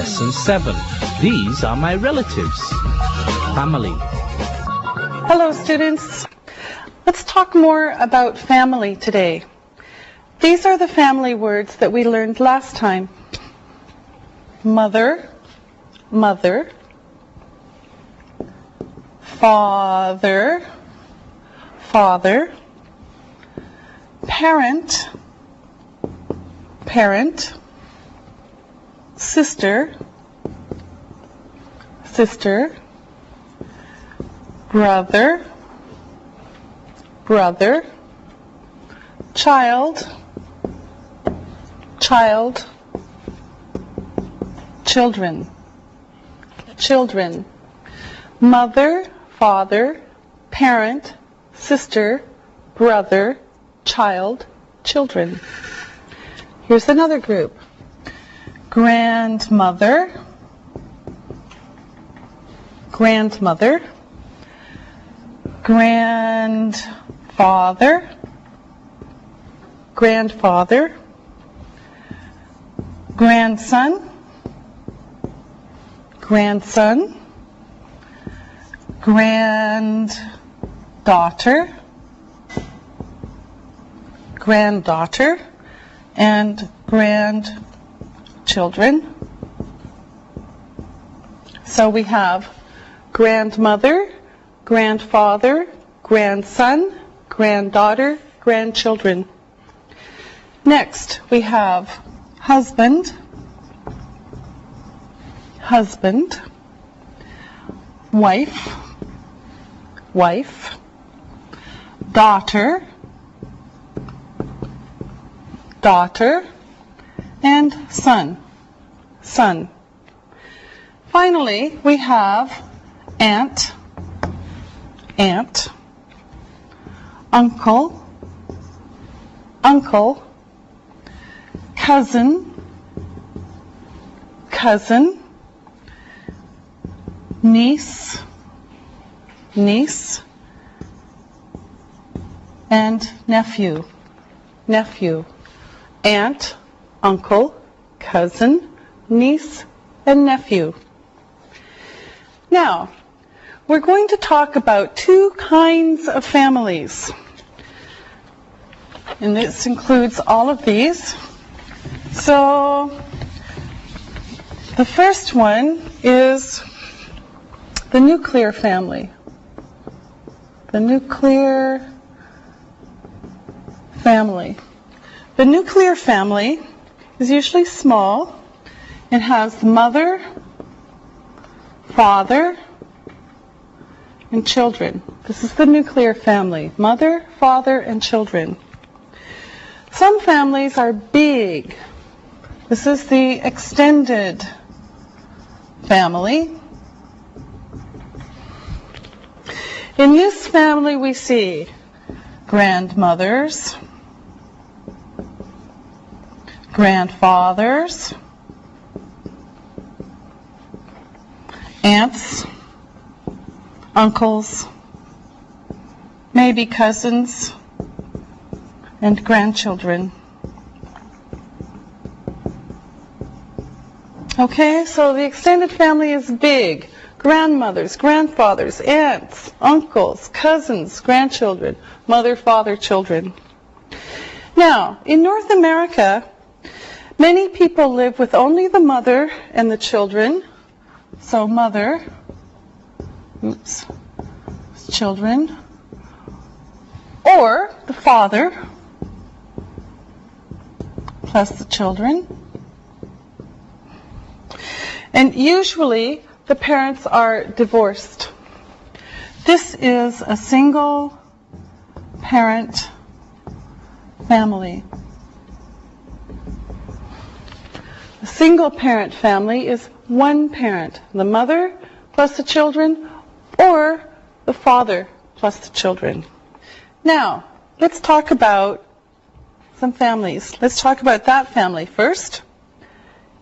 Lesson 7. These are my relatives. Family. Hello, students. Let's talk more about family today. These are the family words that we learned last time. Mother, mother, father, father, parent, parent, sister, sister, brother, brother, child, child, children, children, mother, father, parent, sister, brother, child, children. Here's another group. Grandmother, grandmother, grandfather, grandfather, grandson, grandson, granddaughter, granddaughter, and grandchildren. So we have grandmother, grandfather, grandson, granddaughter, grandchildren. Next, we have husband, husband, wife, wife, daughter, daughter, and son, son. Finally, we have aunt, aunt, uncle, uncle, cousin, cousin, niece, niece, and nephew, nephew. Aunt, uncle, cousin, niece, and nephew. Now, we're going to talk about two kinds of families. And this includes all of these. So, the first one is the nuclear family. The nuclear family. The nuclear family is usually small. It has mother, father, and children. This is the nuclear family. Mother, father, and children. Some families are big. This is the extended family. In this family we see grandmothers, grandfathers, aunts, uncles, maybe cousins, and grandchildren. Okay, so the extended family is big. Grandmothers, grandfathers, aunts, uncles, cousins, grandchildren, mother, father, children. Now, in North America, many people live with only the mother and the children. So mother, children, or the father plus the children. And usually the parents are divorced. This is a single parent family. A single parent family is one parent, the mother plus the children, or the father plus the children. Now, let's talk about some families. Let's talk about that family first.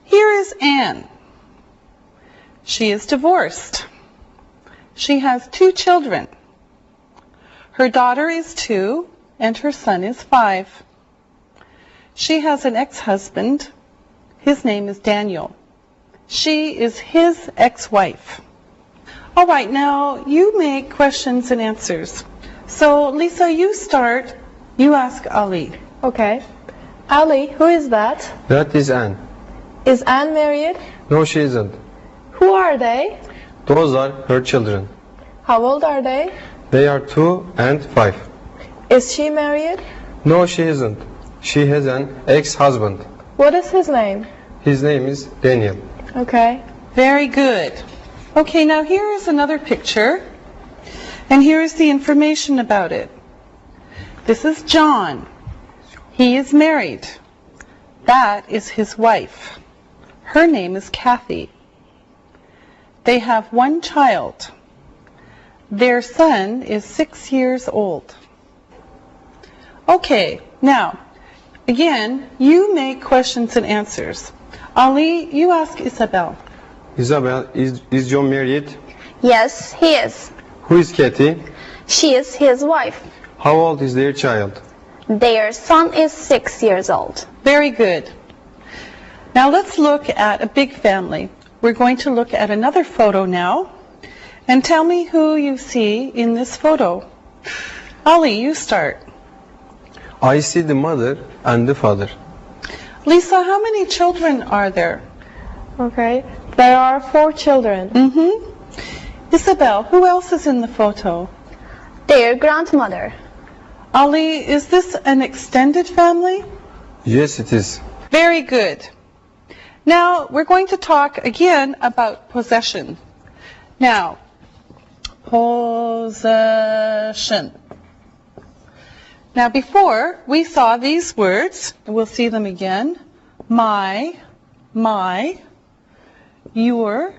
Here is Anne. She is divorced. She has 2 children. Her daughter is 2 and her son is 5. She has an ex-husband. His name is Daniel. She is his ex-wife. All right, now you make questions and answers. So Lisa, you start. You ask Ali. Okay. Ali, who is that? That is Anne. Is Anne married? No, she isn't. Who are they? Those are her children. How old are they? They are 2 and 5. Is she married? No, she isn't. She has an ex-husband. What is his name? His name is Daniel. Okay. Very good. Okay, now here is another picture. And here is the information about it. This is John. He is married. That is his wife. Her name is Kathy. They have one child. Their son is 6 years old. Okay, now, again, you make questions and answers. Ali, you ask Isabel. Isabel, is John married? Yes, he is. Who is Kathy? She is his wife. How old is their child? Their son is 6 years old. Very good. Now let's look at a big family. We're going to look at another photo now. And tell me who you see in this photo. Ali, you start. I see the mother and the father. Lisa, how many children are there? Okay. There are 4 children. Isabel, who else is in the photo? Their grandmother. Ali, is this an extended family? Yes, it is. Very good. Now, we're going to talk again about possession. Now, possession. Now, before, we saw these words, and we'll see them again. My, your,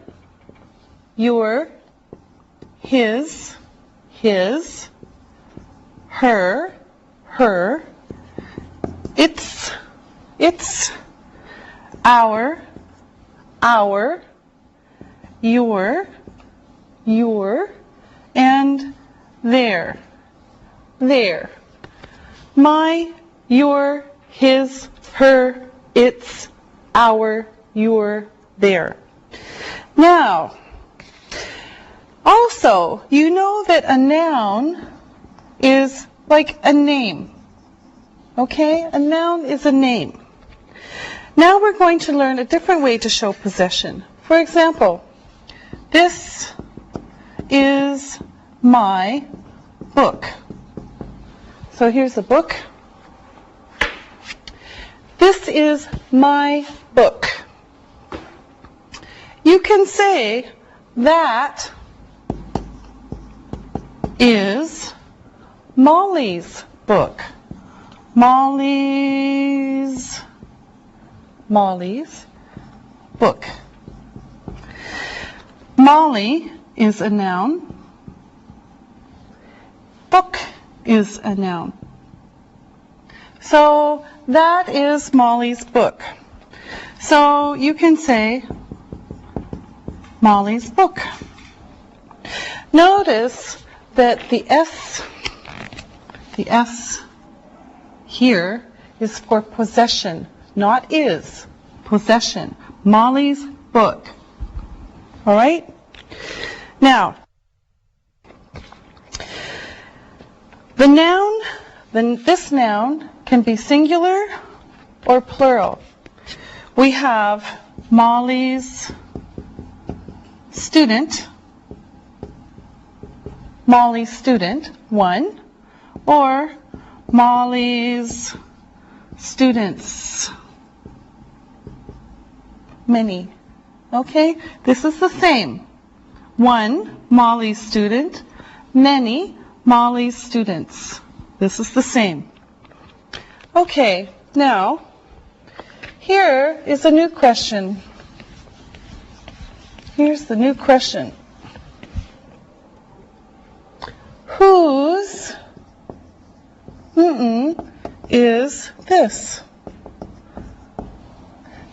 his, her, its, our, your, and their. My, your, his, her, its, our, your, their. Now, also, you know that a noun is like a name. Okay? A noun is a name. Now we're going to learn a different way to show possession. For example, this is my book. So here's a book. This is my book. You can say that is Molly's book. Molly's book. Molly is a noun. Book is a noun. So that is Molly's book. So you can say Molly's book. Notice that the S here is for possession, not is. Possession. Molly's book. All right? Now, the noun, this noun can be singular or plural. We have Molly's student, one, or Molly's students, many. Okay? This is the same. One, Molly's student, many, Molly's students. This is the same. Okay, now, here is a new question. Here's the new question. Whose is this?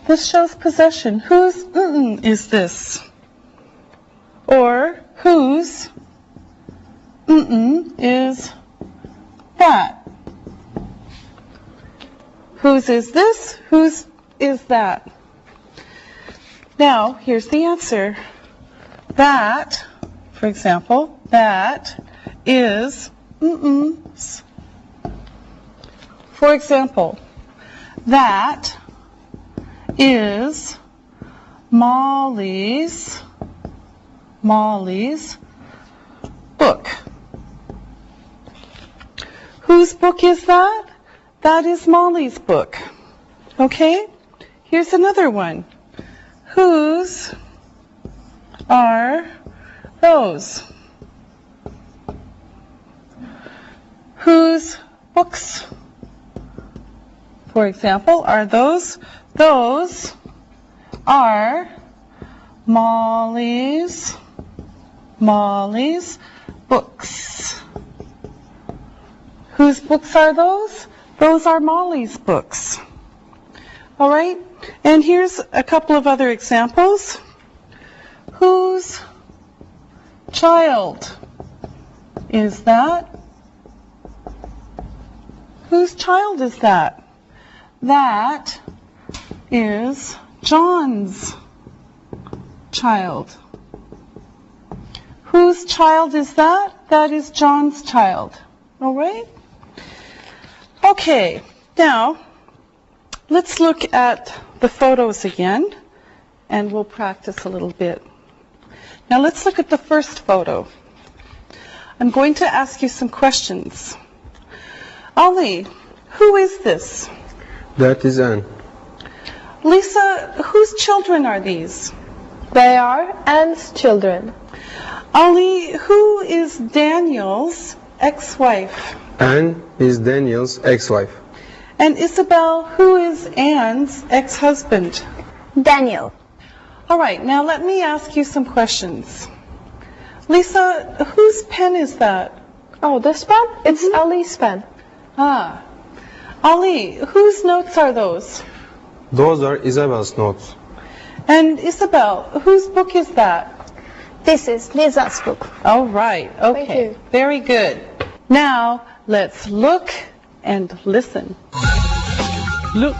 This shows possession. Whose is this? Or whose is that? Whose is this? Whose is that? Now, here's the answer. That, for example, that is For example, that is Molly's book. Whose book is that? That is Molly's book. Okay? Here's another one. Whose are those? Whose books, for example, are those? Those are Molly's books. Whose books are those? Those are Molly's books. All right? And here's a couple of other examples. Whose child is that? Whose child is that? That is John's child. Whose child is that? That is John's child. All right? Okay, now let's look at the photos again, and we'll practice a little bit. Now let's look at the first photo. I'm going to ask you some questions. Ali, who is this? That is Anne. Lisa, whose children are these? They are Anne's children. Ali, who is Daniel's ex-wife? Anne is Daniel's ex-wife. And Isabel, who is Anne's ex-husband? Daniel. All right, now let me ask you some questions. Lisa, whose pen is that? Oh, this pen? It's Ali's pen. Ah. Ali, whose notes are those? Those are Isabel's notes. And Isabel, whose book is that? This is Lisa's book. All right, okay. Thank you. Very good. Now, let's look and listen. Look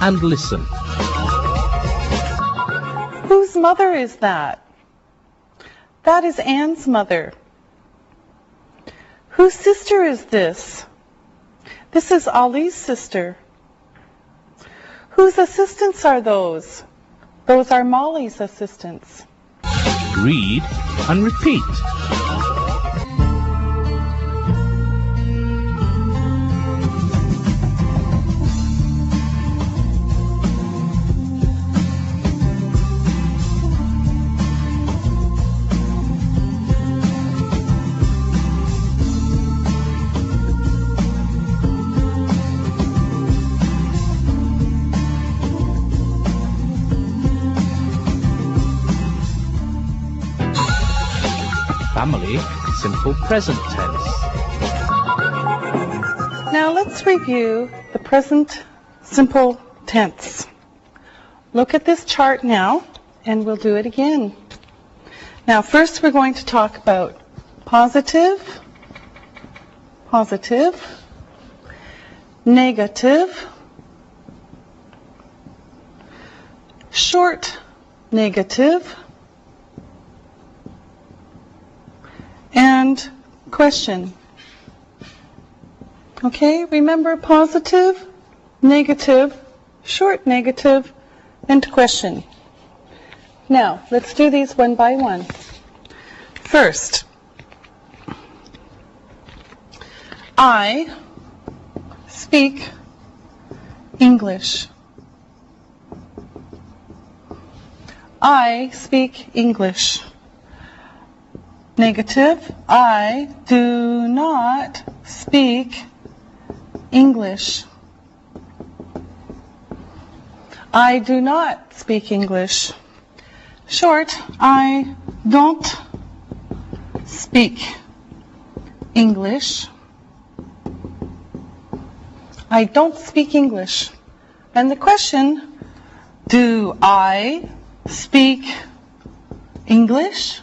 and listen. Whose mother is that? That is Anne's mother. Whose sister is this? This is Ali's sister. Whose assistants are those? Those are Molly's assistants. Read and repeat. Family, simple present tense. Now let's review the present simple tense. Look at this chart now, and we'll do it again. Now first we're going to talk about positive, negative, short negative, and question. Okay, remember positive, negative, short negative, and question. Now, let's do these one by one. First, I speak English. I speak English. Negative, I do not speak English. I do not speak English. Short, I don't speak English. I don't speak English. And the question, do I speak English?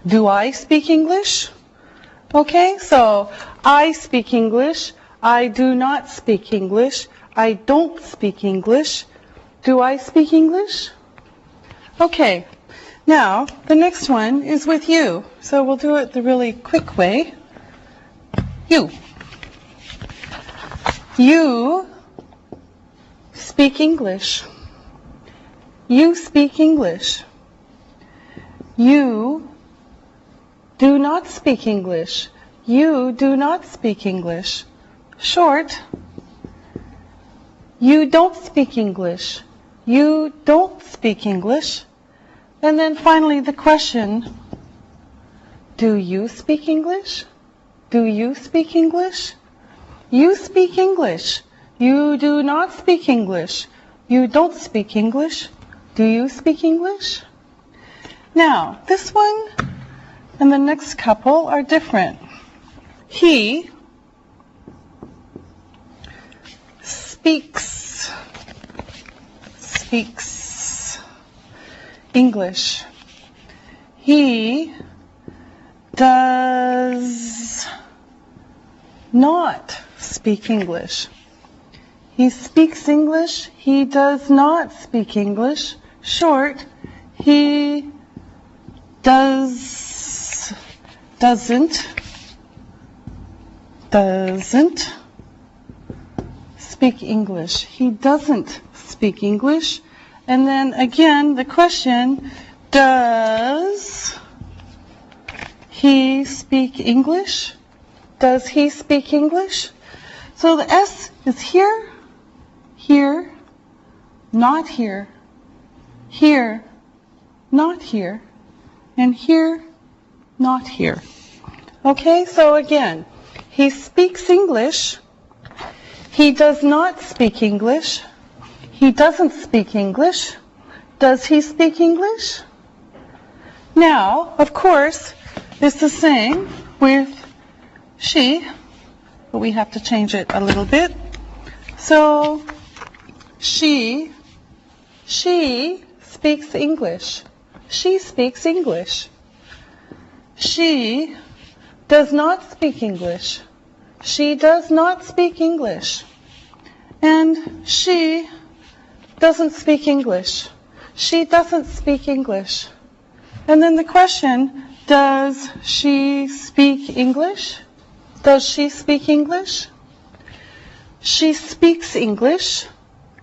Do I speak English? Okay, so I speak English. I do not speak English. I don't speak English. Do I speak English? Okay. Now, the next one is with you. So we'll do it the really quick way. You. You speak English. You speak English. You do not speak English. You do not speak English. Short. You don't speak English. You don't speak English. And then finally the question, do you speak English? Do you speak English? You speak English. You do not speak English. You don't speak English. Do you speak English? Now, this one and the next couple are different. He speaks English. He does not speak English. He speaks English. He does not speak English. Short, he doesn't speak English. He doesn't speak English. And then again, the question, does he speak English? Does he speak English? So the S is here, here, not here, here, not here, and here, not here. Okay, so again, he speaks English. He does not speak English. He doesn't speak English. Does he speak English? Now, of course, it's the same with she, but we have to change it a little bit. So, she speaks English. She speaks English. She does not speak English. She does not speak English. And she doesn't speak English. She doesn't speak English. And then the question, does she speak English? Does she speak English? She speaks English.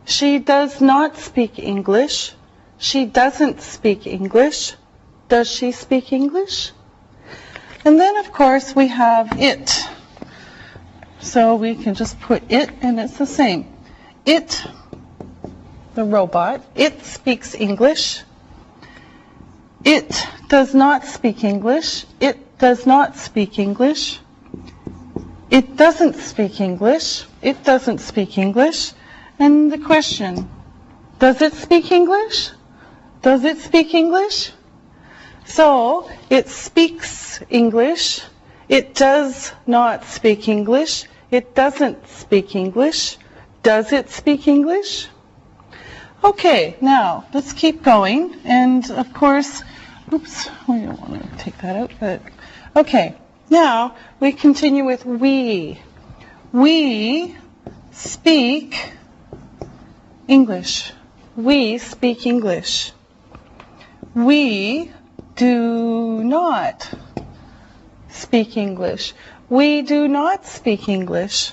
She does not speak English. She doesn't speak English. Does she speak English? And then, of course, we have it. So we can just put it, and it's the same. It, the robot, it speaks English. It does not speak English. It does not speak English. It doesn't speak English. It doesn't speak English. And the question, does it speak English? Does it speak English? So, it speaks English. It does not speak English. It doesn't speak English. Does it speak English? Okay, now, let's keep going. And, of course, oops, we don't want to take that out, but, okay. Now, we continue with we. We speak English. We speak English. We do not speak English. We do not speak English.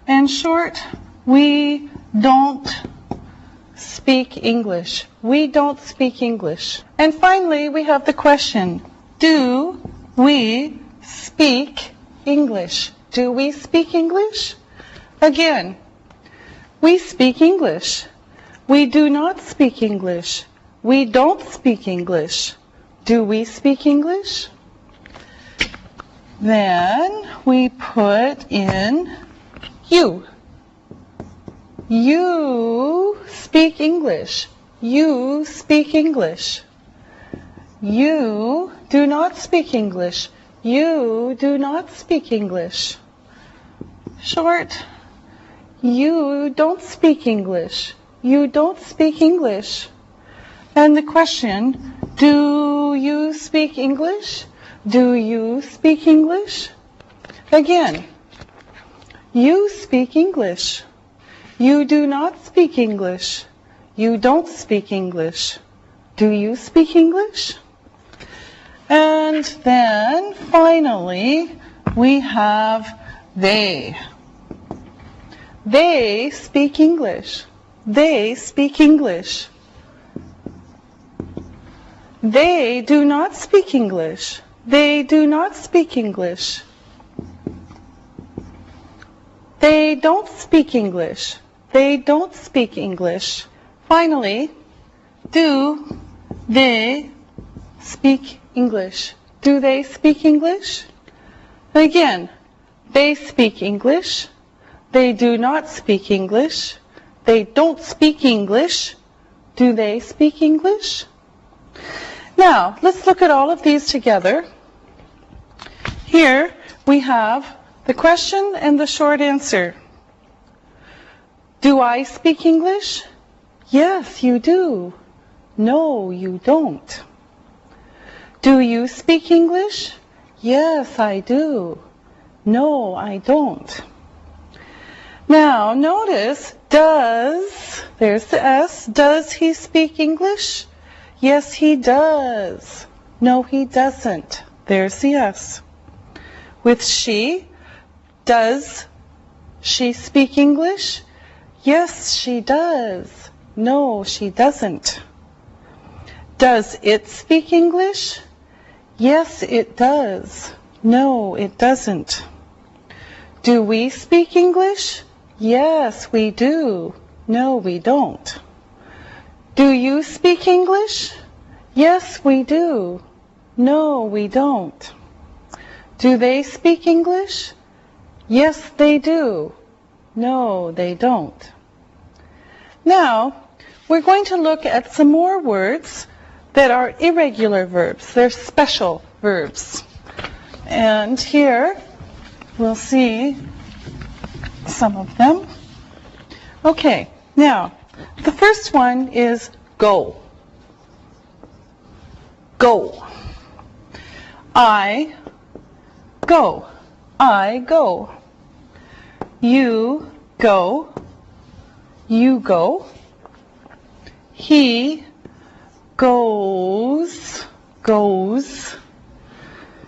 And short, we don't speak English. We don't speak English. And finally, we have the question, do we speak English? Do we speak English? Again, we speak English. We do not speak English. We don't speak English. Do we speak English? Then we put in you. You speak English. You speak English. You do not speak English. You do not speak English. Short, you don't speak English. You don't speak English. And the question, do you speak English? Do you speak English? Again, you speak English. You do not speak English. you don't speak English. Do you speak English? And then finally, we have they. They speak English. They speak English. They do not speak English. They do not speak English. They don't speak English. They don't speak English. Finally, do they speak English? Do they speak English? Again, they speak English. They do not speak English. They don't speak English. Do they speak English? Now, let's look at all of these together. Here we have the question and the short answer. Do I speak English? Yes, you do. No, you don't. Do you speak English? Yes, I do. No, I don't. Now, notice, does, there's the S, does he speak English? Yes, he does. No, he doesn't. There's the S. With she, does she speak English? Yes, she does. No, she doesn't. Does it speak English? Yes, it does. No, it doesn't. Do we speak English? Yes, we do. No, we don't. Do you speak English? Yes, we do. No, we don't. Do they speak English? Yes, they do. No, they don't. Now, we're going to look at some more words that are irregular verbs. They're special verbs. And here, we'll see some of them. Okay, now, the first one is go. Go. I go. I go. You go. You go. He goes. Goes.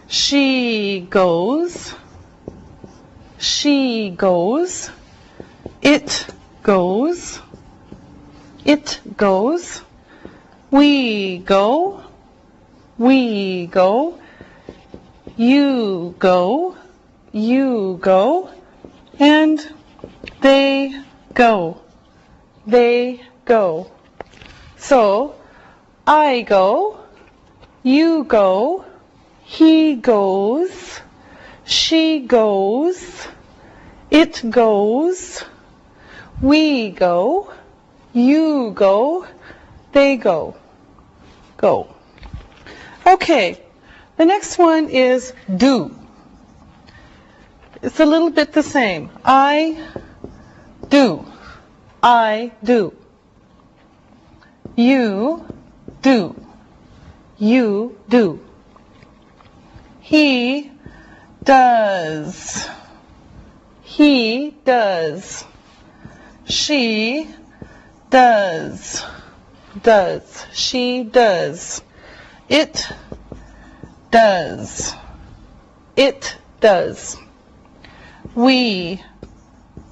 She goes. She goes. It goes. It goes. We go. We go. You go. You go. And they go. They go. So, I go. You go. He goes. She goes. It goes. We go. You go. They go. Go. Okay. The next one is do. It's a little bit the same. I do. I do. You do. You do. He does. He does. She does. Does. She does. It does. It does. We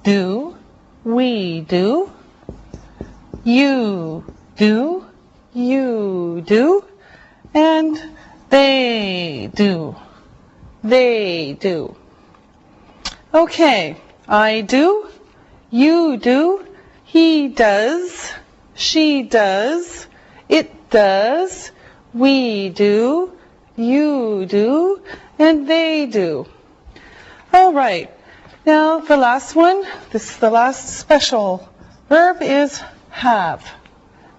do. We do. You do. You do. And they do. They do. Okay. I do. You do. He does. She does. It does. We do. You do. And they do. All right. Now the last one, this is the last special verb, is have.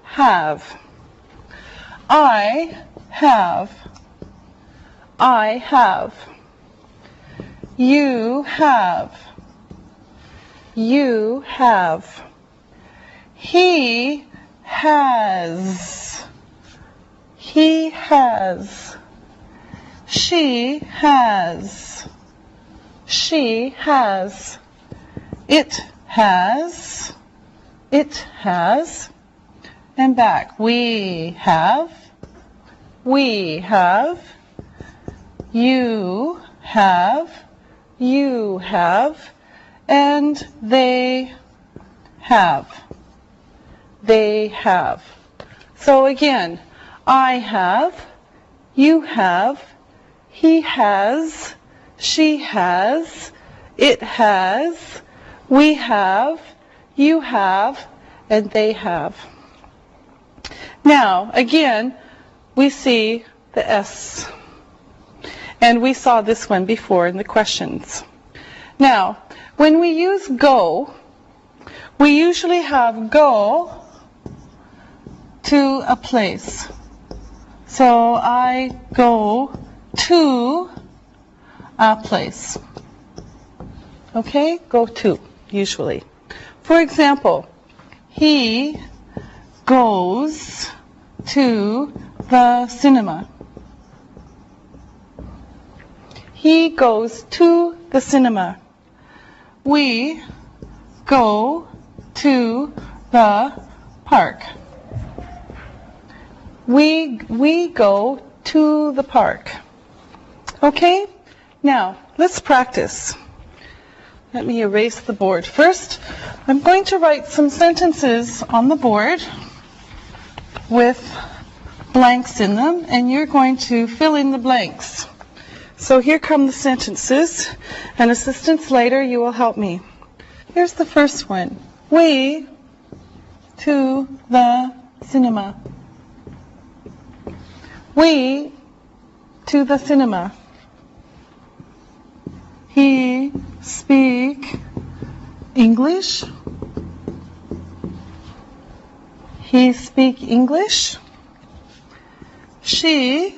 Have. I have. I have. You have. You have. He has. He has. She has. She has. It has. It has. and back. We have, you have, and they have. They have. So again, I have, you have, he has, she has, it has, we have, you have, and they have. Now, again, we see the S. And we saw this one before in the questions. Now, when we use go, we usually have go to a place. So I go to a place. Okay? Go to, usually. For example, he goes to the cinema. He goes to the cinema. We go to the park. We go to the park. Okay? Now, let's practice. Let me erase the board. First, I'm going to write some sentences on the board with blanks in them, and you're going to fill in the blanks. So here come the sentences, and assistants later, you will help me. Here's the first one. We to the cinema. We to the cinema. He speak English. He speak English. She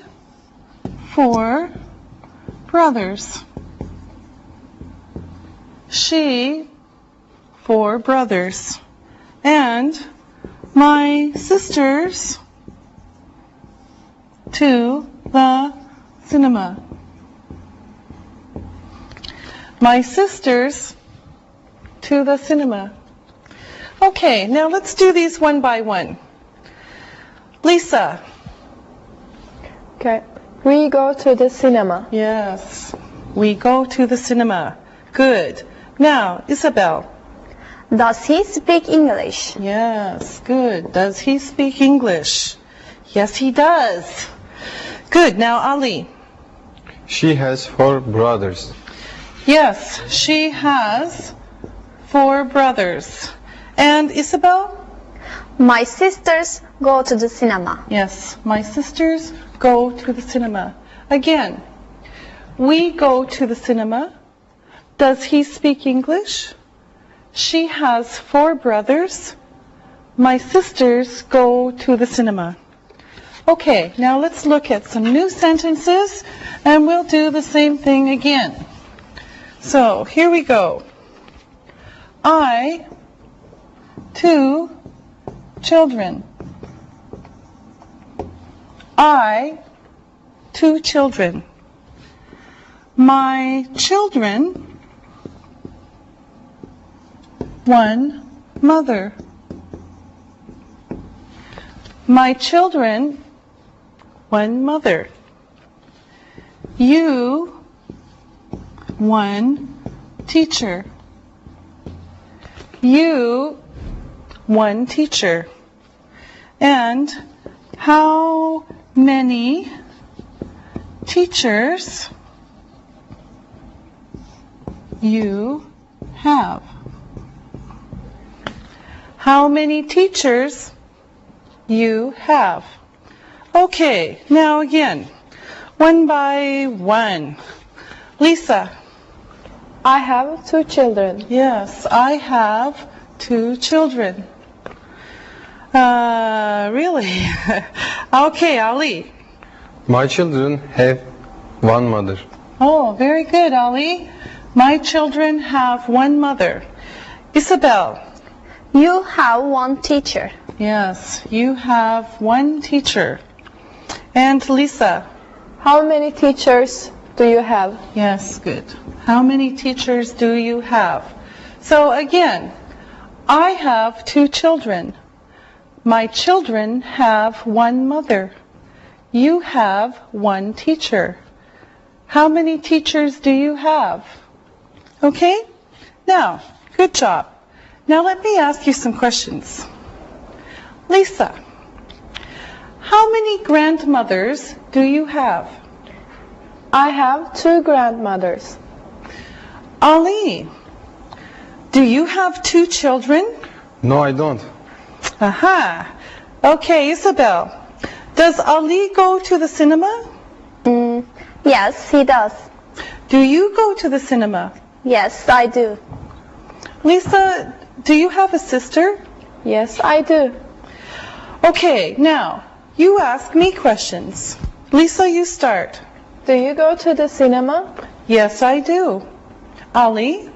4 brothers. She 4 brothers. And my sisters to the cinema. My sisters to the cinema. Okay, now let's do these one by one. Lisa. Okay. We go to the cinema. Yes, we go to the cinema. Good. Now, Isabel. Does he speak English? Yes, good. Does he speak English? Yes, he does. Good. Now, Ali. She has 4 brothers. Yes, she has 4 brothers. And Isabel? My sisters go to the cinema. Yes, my sisters go to the cinema. Again, we go to the cinema. Does he speak English? She has 4 brothers. My sisters go to the cinema. Okay, now let's look at some new sentences, and we'll do the same thing again. So, here we go. I 2 children. I 2 children. My children 1 mother. My children 1 mother. You 1 teacher. You 1 teacher. And how many teachers you have? How many teachers you have? Okay, now again, one by one. Lisa. I have 2 children. Yes, I have 2 children. Really? Okay, Ali. My children have 1 mother. Oh, very good, Ali. My children have 1 mother. Isabel. You have 1 teacher. Yes, you have 1 teacher. And Lisa. How many teachers do you have? Yes, good. How many teachers do you have? So again, I have 2 children. My children have one mother. You have one teacher. How many teachers do you have? Okay? Now, good job. Now let me ask you some questions. Lisa, how many grandmothers do you have? I have 2 grandmothers. Ali, do you have 2 children? No, I don't. Aha. Okay, Isabel, does Ali go to the cinema? Yes, he does. Do you go to the cinema? Yes, I do. Lisa, do you have a sister? Yes, I do. Okay, now, you ask me questions. Lisa, you start. Do you go to the cinema? Yes, I do. Ali?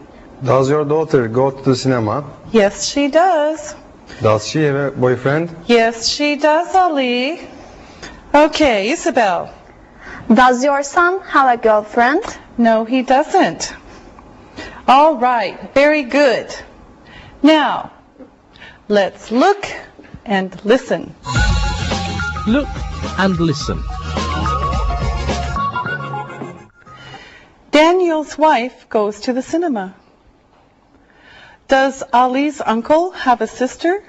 Does your daughter go to the cinema? Yes, she does. Does she have a boyfriend? Yes, she does, Ali. Okay, Isabel. Does your son have a girlfriend? No, he doesn't. All right, very good. Now, let's look and listen. Look and listen. Daniel's wife goes to the cinema. Does Ali's uncle have a sister?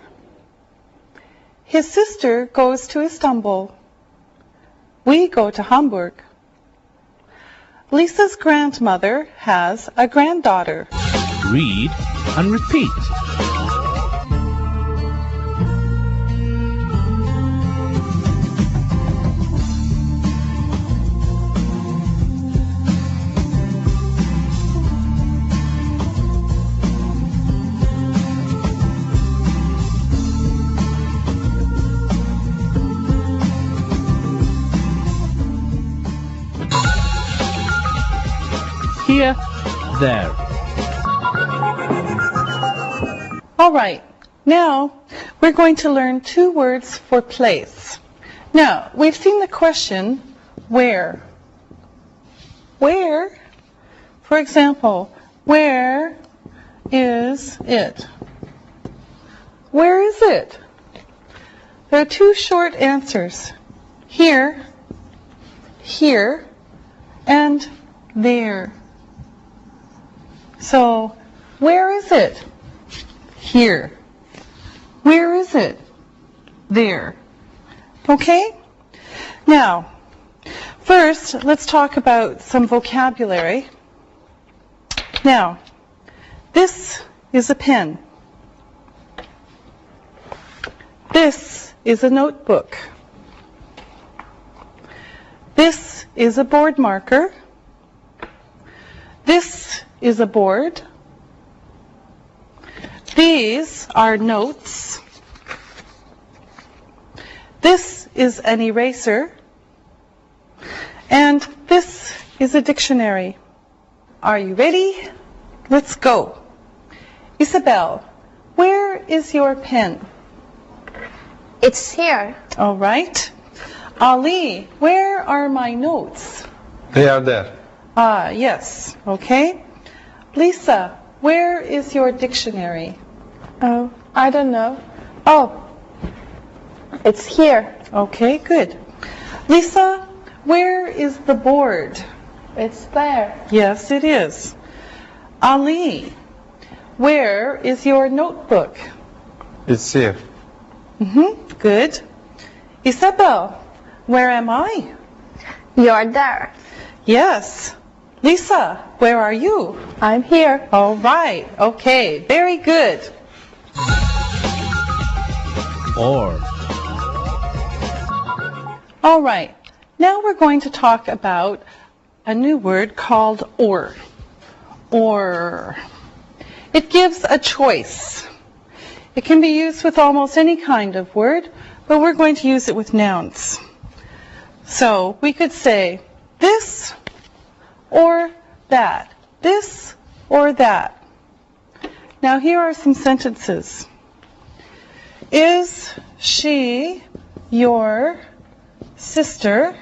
His sister goes to Istanbul. We go to Hamburg. Lisa's grandmother has a granddaughter. Read and repeat. Here, there. All right, now we're going to learn 2 words for place. Now, we've seen the question, where? Where? For example, where is it? Where is it? There are 2 short answers. Here, here, and there. So, where is it? Here. Where is it? There. Okay? Now, first, let's talk about some vocabulary. Now, this is a pen. This is a notebook. This is a board marker. This is a board. These are notes. This is an eraser. And this is a dictionary. Are you ready? Let's go. Isabel, where is your pen? It's here. All right. Ali, where are my notes? They are there. Ah, yes. Okay. Lisa, where is your dictionary? Oh, I don't know. Oh, it's here. Okay, good. Lisa, where is the board? It's there. Yes, it is. Ali, where is your notebook? It's here. Good. Isabel, where am I? You're there. Yes. Lisa, where are you? I'm here. All right. Okay, very good. Or. All right. Now we're going to talk about a new word called or. Or. It gives a choice. It can be used with almost any kind of word, but we're going to use it with nouns. So we could say this or that. This or that. Now here are some sentences. Is she your sister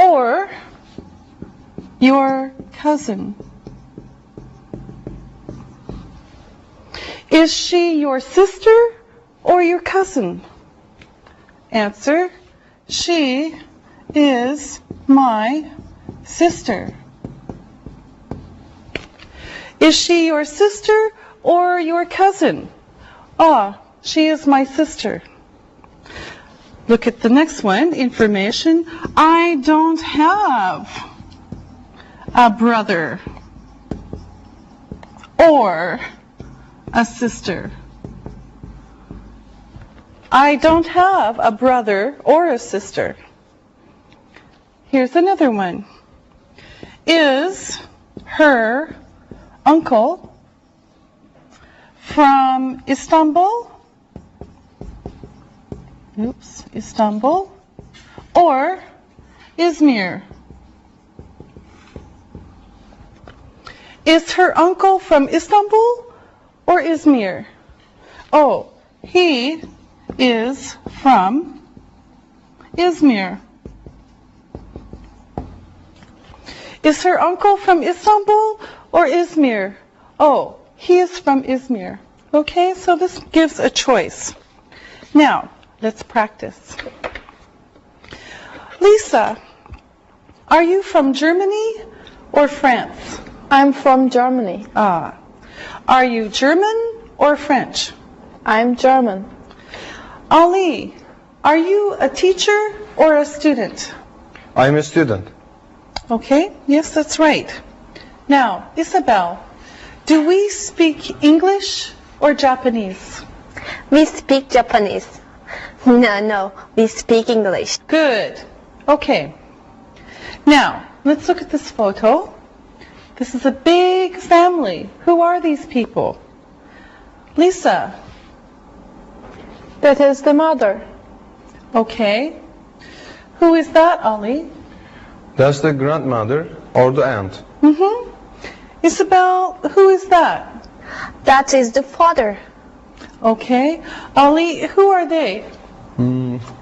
or your cousin? Is she your sister or your cousin? Answer, she is my sister. Is she your sister or your cousin? Ah, she is my sister. Look at the next one, information. I don't have a brother or a sister. I don't have a brother or a sister. Here's another one. Is her uncle from Istanbul? Oops, Istanbul or Izmir? Is her uncle from Istanbul or Izmir? Oh, he is from Izmir. Is her uncle from Istanbul or Izmir? Oh, he is from Izmir. Okay, so this gives a choice. Now, let's practice. Lisa, are you from Germany or France? I'm from Germany. Ah. Are you German or French? I'm German. Ali, are you a teacher or a student? I'm a student. Okay, yes, that's right. Now, Isabel, do we speak English or Japanese? We speak Japanese. No, we speak English. Good. Okay. Now, let's look at this photo. This is a big family. Who are these people? Lisa. That is the mother. Okay. Who is that, Ali? That's the grandmother or the aunt. Mm-hmm. Isabel, who is that? That is the father. Okay. Ali, who are they?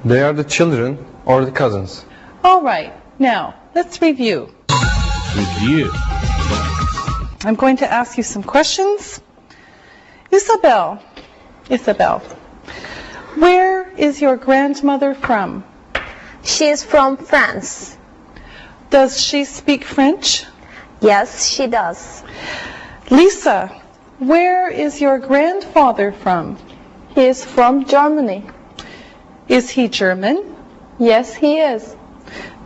They are the children or the cousins. All right. Now, let's review. Review. I'm going to ask you some questions. Isabel, where is your grandmother from? She is from France. Does she speak French? Yes, she does. Lisa, where is your grandfather from? He is from Germany. Is he German? Yes, he is.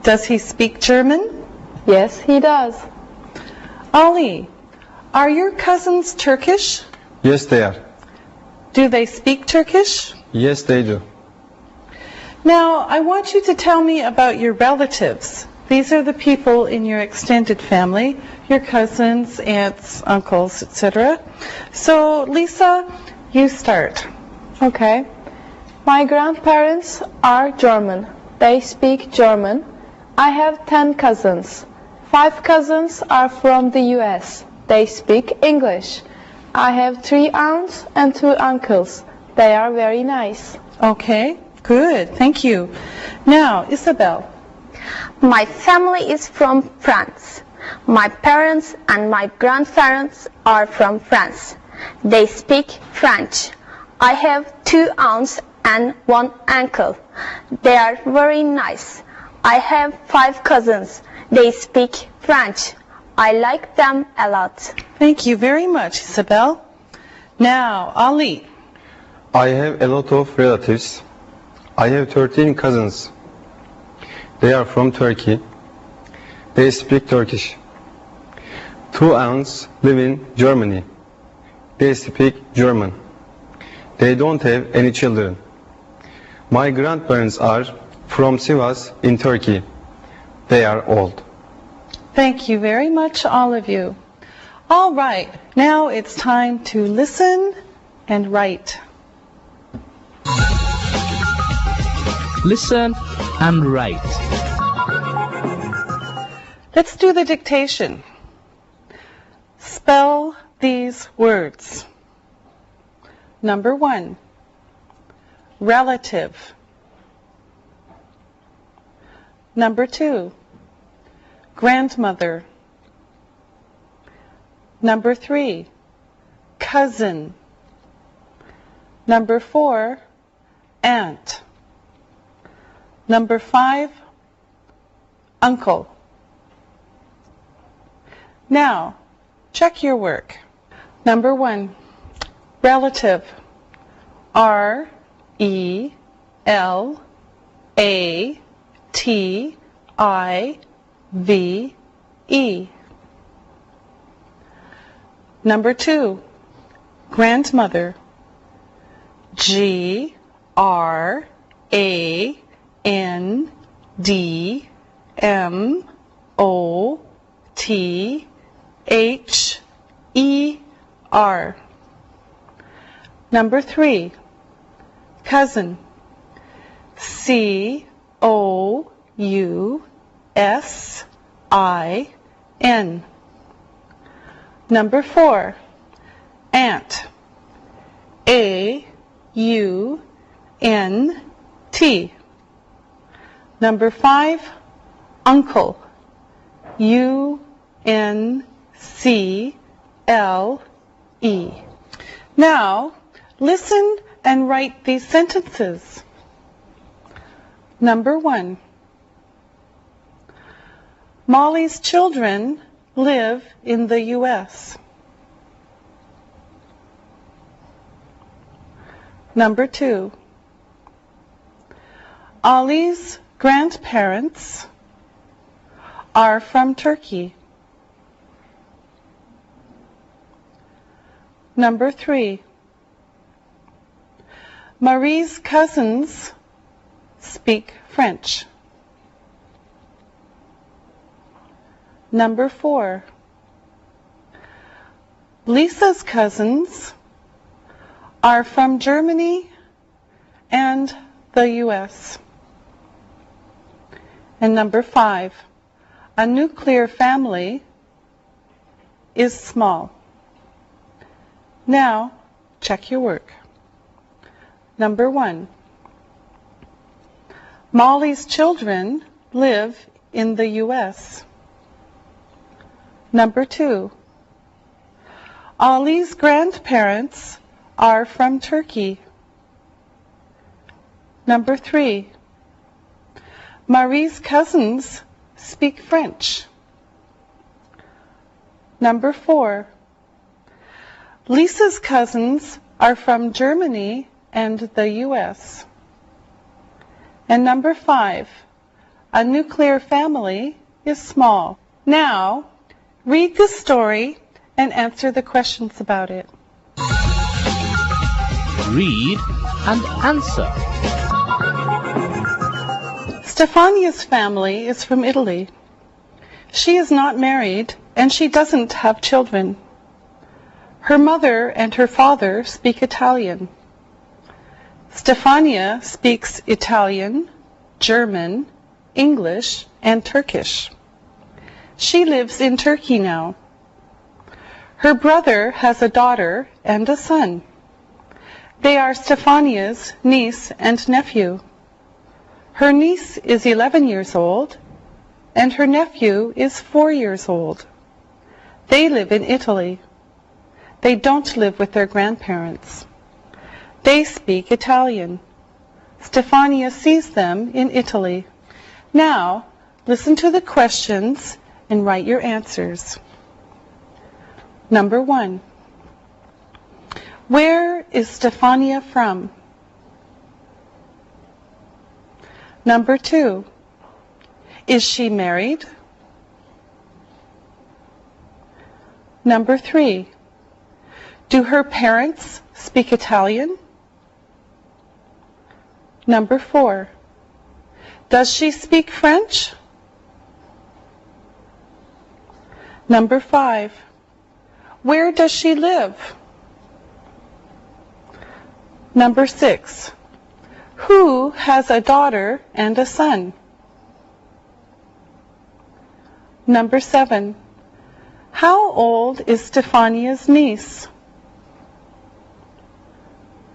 Does he speak German? Yes, he does. Ali, are your cousins Turkish? Yes, they are. Do they speak Turkish? Yes, they do. Now, I want you to tell me about your relatives. These are the people in your extended family, your cousins, aunts, uncles, etc. So, Lisa, you start. Okay. My grandparents are German. They speak German. I have 10 cousins. 5 cousins are from the US. They speak English. I have 3 aunts and 2 uncles. They are very nice. Okay, good, thank you. Now, Isabel. My family is from France. My parents and my grandparents are from France. They speak French. I have 2 aunts and 1 uncle. They are very nice. I have 5 cousins. They speak French. I like them a lot. Thank you very much, Isabel. Now, Ali. I have a lot of relatives. I have 13 cousins. They are from Turkey. They speak Turkish. 2 aunts live in Germany. They speak German. They don't have any children. My grandparents are from Sivas in Turkey. They are old. Thank you very much, all of you. All right, now it's time to listen and write. Listen and write. Let's do the dictation. Spell these words. Number 1, relative. Number 2, grandmother. Number 3, cousin. Number 4, aunt. Number 5, uncle. Now, check your work. Number 1, relative. R-E-L-A-T-I-V-E. Number 2, grandmother. G-R-A-N-D-M-O-T-H-E-R. Number 3, cousin. C-O-U-S-I-N. Number 4, aunt. A-U-N-T. Number 5, uncle. U-N-C-L-E. Now, listen and write these sentences. Number 1. Molly's children live in the U.S. Number 2. Ali's grandparents are from Turkey. Number 3. Marie's cousins speak French. Number 4. Lisa's cousins are from Germany and the U.S. And number 5. A nuclear family is small. Now, check your work. Number 1. Molly's children live in the U.S. Number 2. Ali's grandparents are from Turkey. Number 3. Marie's cousins speak French. Number 4. Lisa's cousins are from Germany and the U.S. And number 5. A nuclear family is small. Now, read the story and answer the questions about it. Read and answer. Stefania's family is from Italy. She is not married and she doesn't have children. Her mother and her father speak Italian. Stefania speaks Italian, German, English, and Turkish. She lives in Turkey now. Her brother has a daughter and a son. They are Stefania's niece and nephew. Her niece is 11 years old, and her nephew is 4 years old. They live in Italy. They don't live with their grandparents. They speak Italian. Stefania sees them in Italy. Now, listen to the questions and write your answers. Number 1. Where is Stefania from? Number 2. Is she married? Number 3. Do her parents speak Italian? Number 4. Does she speak French? Number 5. Where does she live? Number 6. Who has a daughter and a son? Number 7. How old is Stefania's niece?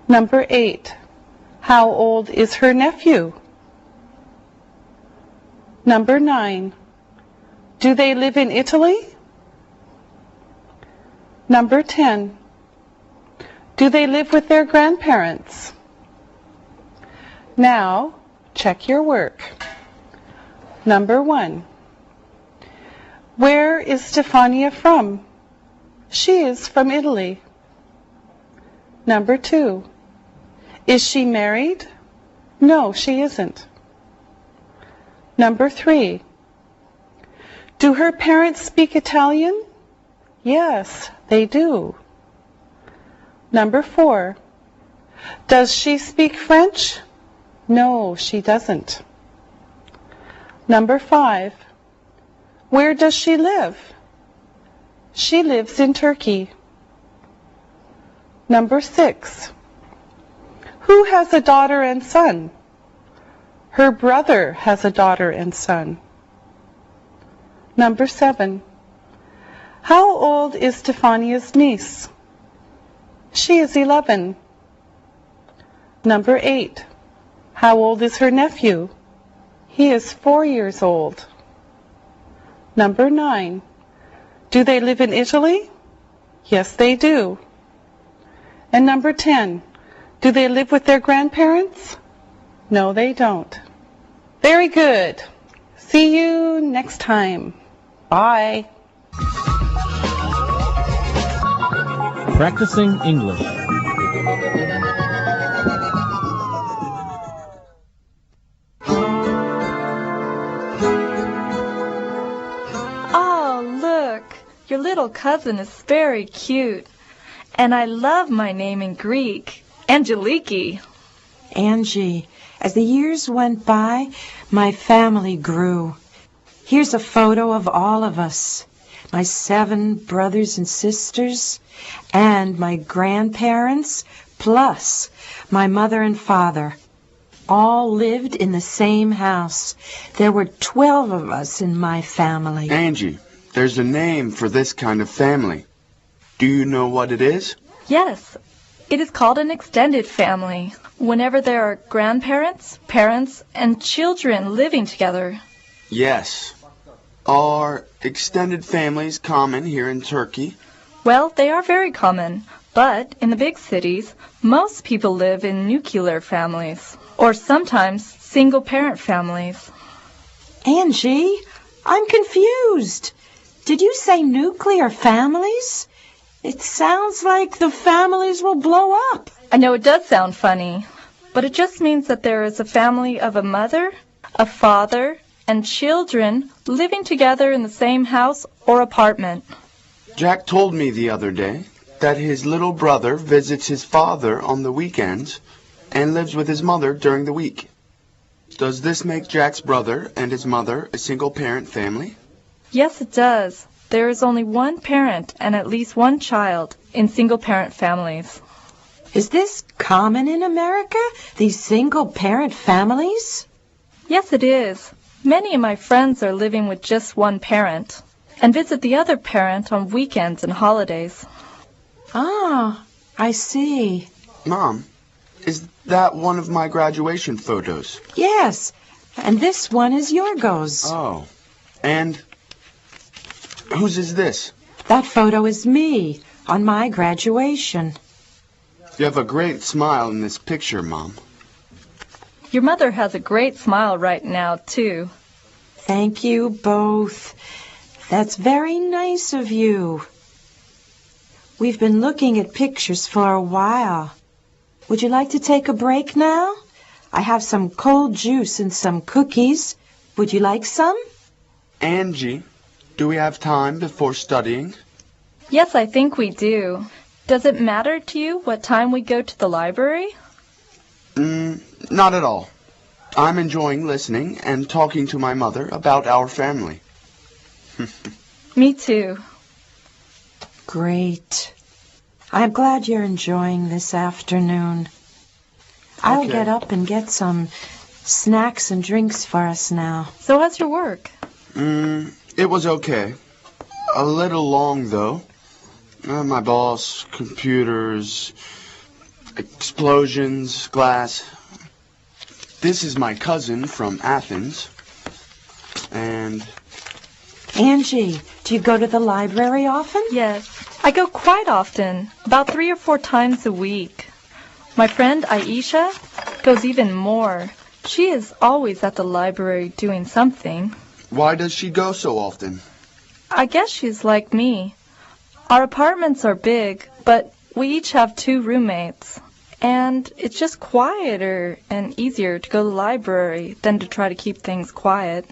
Number 8. How old is her nephew? Number 9. Do they live in Italy? Number 10. Do they live with their grandparents? Now, check your work. Number 1. Where is Stefania from? She is from Italy. Number 2. Is she married? No, she isn't. Number 3. Do her parents speak Italian? Yes, they do. Number 4. Does she speak French? No, she doesn't. Number 5. Where does she live? She lives in Turkey. Number 6. Who has a daughter and son? Her brother has a daughter and son. Number 7. How old is Stefania's niece? She is 11. Number 8. How old is her nephew? He is 4 years old. Number 9. Do they live in Italy? Yes, they do. And number 10. Do they live with their grandparents? No, they don't. Very good. See you next time. Bye. Practicing English. Oh, look, your little cousin is very cute. And I love my name in Greek, Angeliki. Angie, as the years went by, my family grew. Here's a photo of all of us, my 7 brothers and sisters, and my grandparents, plus my mother and father. All lived in the same house. There were 12 of us in my family. Angie, there's a name for this kind of family. Do you know what it is? Yes, it is called an extended family, whenever there are grandparents, parents, and children living together. Yes. Are extended families common here in Turkey? Well, they are very common, but in the big cities, most people live in nuclear families, or sometimes single-parent families. Angie, I'm confused. Did you say nuclear families? It sounds like the families will blow up. I know it does sound funny, but it just means that there is a family of a mother, a father, and children living together in the same house or apartment. Jack told me the other day that his little brother visits his father on the weekends and lives with his mother during the week. Does this make Jack's brother and his mother a single-parent family? Yes, it does. There is only one parent and at least one child in single-parent families. Is this common in America, these single-parent families? Yes, it is. Many of my friends are living with just one parent and visit the other parent on weekends and holidays. Ah, I see. Mom, is that one of my graduation photos? Yes, and this one is Yorgos. Oh, and whose is this? That photo is me on my graduation. You have a great smile in this picture, Mom. Your mother has a great smile right now, too. Thank you both. That's very nice of you. We've been looking at pictures for a while. Would you like to take a break now? I have some cold juice and some cookies. Would you like some? Angie, do we have time before studying? Yes, I think we do. Does it matter to you what time we go to the library? Not at all. I'm enjoying listening and talking to my mother about our family. Me too. Great. I'm glad you're enjoying this afternoon. I'll Okay. get up and get some snacks and drinks for us now. So how's your work? It was okay. A little long, though. My boss, computers, explosions, glass. This is my cousin from Athens. And Angie, do you go to the library often? Yes. I go quite often, about 3 or 4 times a week. My friend Aisha goes even more. She is always at the library doing something. Why does she go so often? I guess she's like me. Our apartments are big, but we each have 2 roommates. And it's just quieter and easier to go to the library than to try to keep things quiet.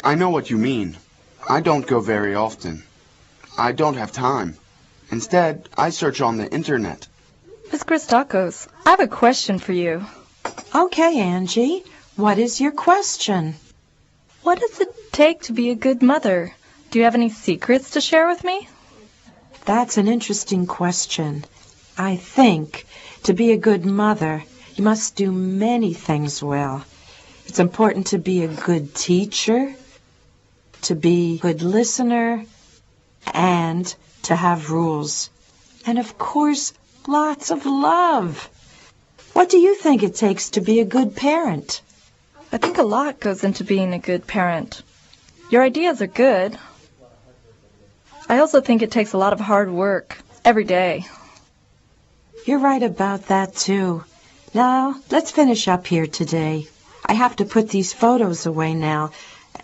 I know what you mean. I don't go very often. I don't have time. Instead, I search on the internet. Miss Christakos, I have a question for you. Okay, Angie. What is your question? What does it take to be a good mother? Do you have any secrets to share with me? That's an interesting question. I think to be a good mother, you must do many things well. It's important to be a good teacher, to be a good listener, and to have rules. And of course, lots of love. What do you think it takes to be a good parent? I think a lot goes into being a good parent. Your ideas are good. I also think it takes a lot of hard work every day. You're right about that, too. Now, let's finish up here today. I have to put these photos away now,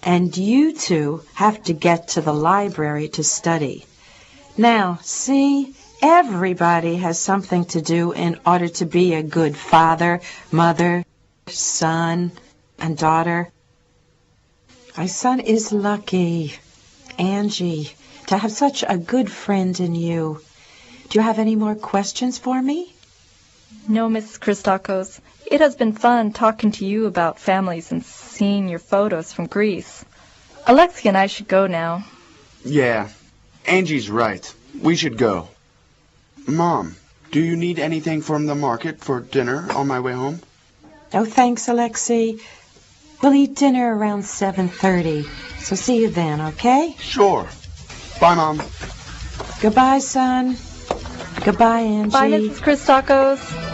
and you two have to get to the library to study. Now, see, everybody has something to do in order to be a good father, mother, son, and daughter. My son is lucky, Angie, to have such a good friend in you. Do you have any more questions for me? No, Mrs. Christakos. It has been fun talking to you about families and seeing your photos from Greece. Alexia and I should go now. Yeah, Angie's right. We should go. Mom, do you need anything from the market for dinner on my way home? Oh, thanks, Alexei. We'll eat dinner around 7:30, so see you then, okay? Sure. Bye, Mom. Goodbye, son. Goodbye, Angie. Bye, Mrs. Christakos.